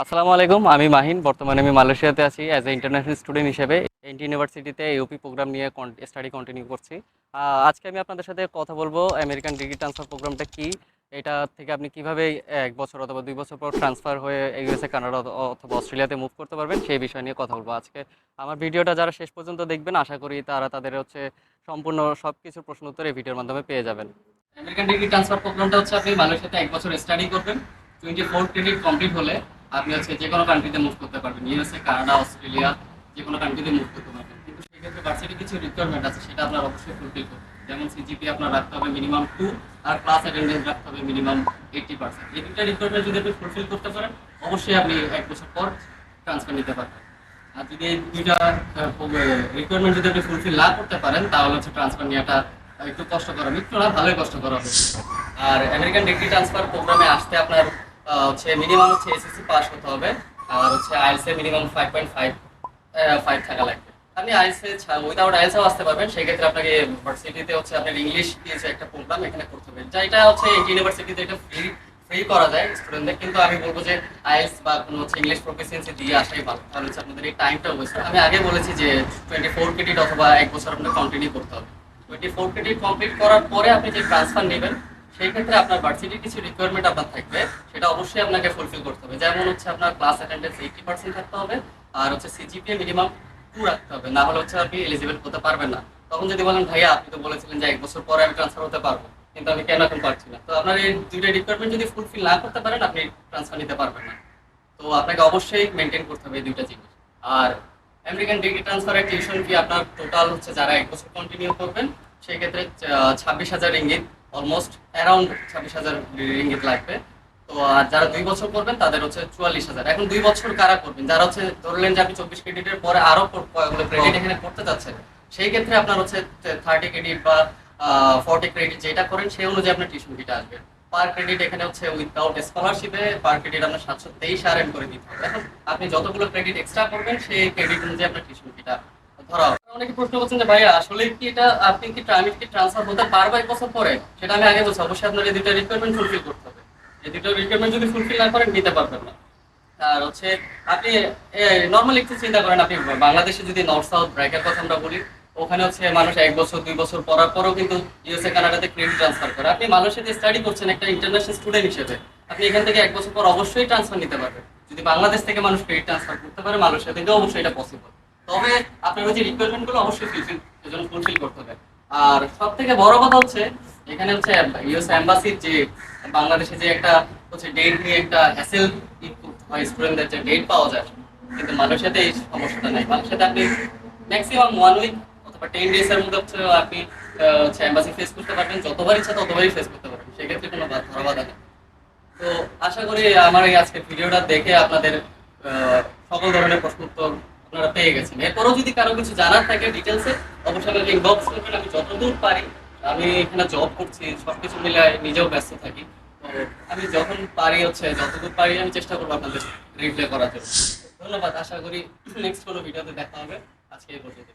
আসসালামু আলাইকুম। আমি মাহিন। বর্তমানে আমি মালয়েশিয়াতে আছি অ্যাজ এ ইন্টারন্যাশনাল স্টুডেন্ট হিসেবে। এনটি ইউনিভার্সিটিতে ইউপি প্রোগ্রাম নিয়ে স্টাডি কন্টিনিউ করছি। আজকে আমি আপনাদের সাথে কথা বলবো আমেরিকান ডিগ্রি ট্রান্সফার প্রোগ্রামটা কি, এটা থেকে আপনি কিভাবে 1 বছর অথবা 2 বছর পর ট্রান্সফার হয়ে ইউএসএ, কানাডা অথবা অস্ট্রেলিয়াতে মুভ করতে পারবেন, সেই বিষয় নিয়ে কথা বলবো আজকে। আমার ভিডিওটা যারা শেষ পর্যন্ত দেখবেন, আশা করি তারা তাদের সম্পূর্ণ সব কিছুর প্রশ্ন উত্তর এই ভিডিওর মাধ্যমে পেয়ে যাবেন। আমেরিকান ডিগ্রি ট্রান্সফার প্রোগ্রামটা আপনি মালয়েশিয়াতে 1 বছর স্টাডি করবেন। 24 ক্রেডিট কমপ্লিট হলে আপনি যে কোনো কান্ট্রিতে মুভ করতে পারবেন, ইউএসএ, কানাডা, অস্ট্রেলিয়া, যে কোনো কান্ট্রিতে মুভ করতে পারবেন। কিন্তু সেক্ষেত্রে ভার্সিটি কিছু রিকোয়ারমেন্ট আছে, সেটা আপনার অবশ্যই ফুলফিল করতে হবে। যেমন সিজিপি আপনার রাখতে হবে মিনিমাম 2, আর ক্লাস অ্যাটেন্ডেন্স রাখতে হবে মিনিমাম 80%। এই দুটো রিকোয়ারমেন্ট যদি আপনি ফুলফিল করতে পারেন, অবশ্যই আপনি 1 বছর পর ট্রান্সফার নিতে পারবেন। আর যদি এই দুইটা রিকোয়ারমেন্ট যদি আপনি ফুলফিল না করতে পারেন, তাহলে ট্রান্সফার নেওয়াটা একটু কষ্টকর হবে, একটু না ভালোই কষ্টকর হবে। আর আমেরিকান ডিগ্রি ট্রান্সফার প্রোগ্রামে আসতে আপনার মিনিমাম এসএসসি পাস হতে হবে, আর আইএলটিএস এ মিনিমাম 5.5 থাকা লাগবে। আপনি আইএলটিএস উইদাউট আইএলটিএস আসতে পারবেন। সেই ক্ষেত্রে আপনাকে ইউনিভার্সিটিতে আপনার ইংলিশ দিয়ে একটা প্রোগ্রাম এখানে করতে হবে, যেটা ইউনিভার্সিটিতে এটা ফ্রি করা যায় স্টুডেন্টদের। কিন্তু আমি বলবো যে আইএলটিএস বা কোনো ইংলিশ প্রফিসিয়েন্সি দিয়ে আসাই ভালো, তাহলে আপনাদের এই টাইমটা ওয়েস্ট। আমি আগে বলেছি যে 24 ক্রেডিট অথবা 1 বছর আপনার কন্টিনিউ করতে হবে। 24 ক্রেডিট কমপ্লিট করার পরে আপনি যে ট্রান্সফার নেবেন, সেই ক্ষেত্রে আপনার ভার্সিটির কিছু রিকোয়ারমেন্ট আপনার থাকবে, সেটা অবশ্যই আপনাকে ফুলফিল করতে হবে। যেমন আপনার ক্লাস অ্যাটেন্ডেন্স 80% থাকতে হবে, আর সিজিপিএ মিনিমাম 2 রাখতে হবে, না হলে আপনি এলিজিবল হতে পারবেন না। তখন যদি বলেন ভাইয়া আপনি তো বলেছিলেন যে 1 বছর পরে আমি ট্রান্সফার হতে পারবো, কিন্তু আমি কেন এখন পারছি না, তো আপনার এই দুইটা রিকোয়ারমেন্ট যদি ফুলফিল না করতে পারেন, আপনি ট্রান্সফার নিতে পারবেন না। তো আপনাকে অবশ্যই মেনটেন করতে হবে এই দুইটা জিনিস। আর আমেরিকান ডিগ্রি ট্রান্সফারের টিউশন ফি আপনার টোটাল যারা 1 বছর কন্টিনিউ করবেন, সেই ক্ষেত্রে 26,000 রিঙ্গিত, অলমোস্ট অ্যারাউন্ড 26,000 রিঙ্গিত লাগবে। তো আর যারা 2 বছর করবেন তাদের 44,000। এখন 2 বছর কারা করবেন? যারা ধরলেন যে আপনি 24 ক্রেডিটের পরে আরো ক্রেডিট এখানে করতে যাচ্ছেন, সেই ক্ষেত্রে আপনার 30 ক্রেডিট বা 40 ক্রেডিট যেটা করেন, সেই অনুযায়ী আপনার টিউশন ফিটা আসবে। পার ক্রেডিট এখানে উইদাউট স্কলারশিপে পার ক্রেডিট আপনার 723 আরএম করে দিতে হবে। এখন আপনি যতগুলো ক্রেডিট এক্সট্রা করবেন, সেই ক্রেডিট অনুযায়ী আপনার টিউশন ফিটা ধরা হবে। অনেকে প্রশ্ন করছেন যে ভাই আসলে কি এটা আপনি আমি কি ট্রান্সফার হতে পারবো 1 বছর পরে? সেটা আমি আগে বলছি, অবশ্যই আপনার এই দুটো রিকোয়ারমেন্ট ফুলফিল করতে হবে। এই দুটো রিকোয়ারমেন্ট যদি ফুলফিল না করেন, নিতে পারবেন না। আর আপনি নর্মালি একটু চিন্তা করেন, আপনি বাংলাদেশে যদি নর্থ সাউথ ব্র্যাকের কথা আমরা বলি, ওখানে মানুষ 1 বছর 2 বছর পড়ার পরও কিন্তু ইউএসএ, কানাডাতে ক্রেডিট ট্রান্সফার করে। আপনি মালয়েশিয়াতে স্টাডি করছেন একটা ইন্টারন্যাশনাল স্টুডেন্ট হিসেবে, আপনি এখান থেকে 1 বছর পর অবশ্যই ট্রান্সফার নিতে পারবেন। যদি বাংলাদেশ থেকে মানুষ ক্রেডিট ট্রান্সফার করতে পারে, মালয়েশিয়া থেকে অবশ্যই এটা পসিবল। তবে আপনার রিকোয়ারমেন্ট গুলো অবশ্যই ফুলফিল করতে হবে। আর সব থেকে বড় কথা এখানে ইউএস এম্বাসির যে বাংলাদেশে যে একটা ডেট নিয়ে একটা হ্যাসেল হয়, স্টুডেন্টদের যে ডেট পাওয়া যায়, কিন্তু মালয়েশিয়াতে এই সমস্যাটা নেই। মালয়েশিয়াতে আপনি ম্যাক্সিমাম 1 উইক অথবা 10 ডেজ এর মধ্যে আপনি এম্বাসি ফেস করতে পারবেন, যতবার ইচ্ছা ততবারই ফেস করতে পারবেন, সেক্ষেত্রে কোনো ধরা বাধা নেই। তো আশা করি আমার এই আজকের ভিডিওটা দেখে আপনাদের সকল ধরনের প্রশ্ন উত্তর আপনারা পেয়ে গেছেন। এরপরও যদি কারো কিছু জানার থাকে ডিটেলসে, অবশ্যই আমাকে ইনবক্স করবেন। আমি যতদূর পারি, আমি এখানে জব করছি, সবকিছু মিলে নিজেও ব্যস্ত থাকি, তো আমি যখন পারি যতদূর পারি আমি চেষ্টা করবো আপনাদের রিপ্লাই করার জন্য। ধন্যবাদ। আশা করি নেক্সট কোনো ভিডিওতে দেখা হবে। আজকে এই পর্যন্ত।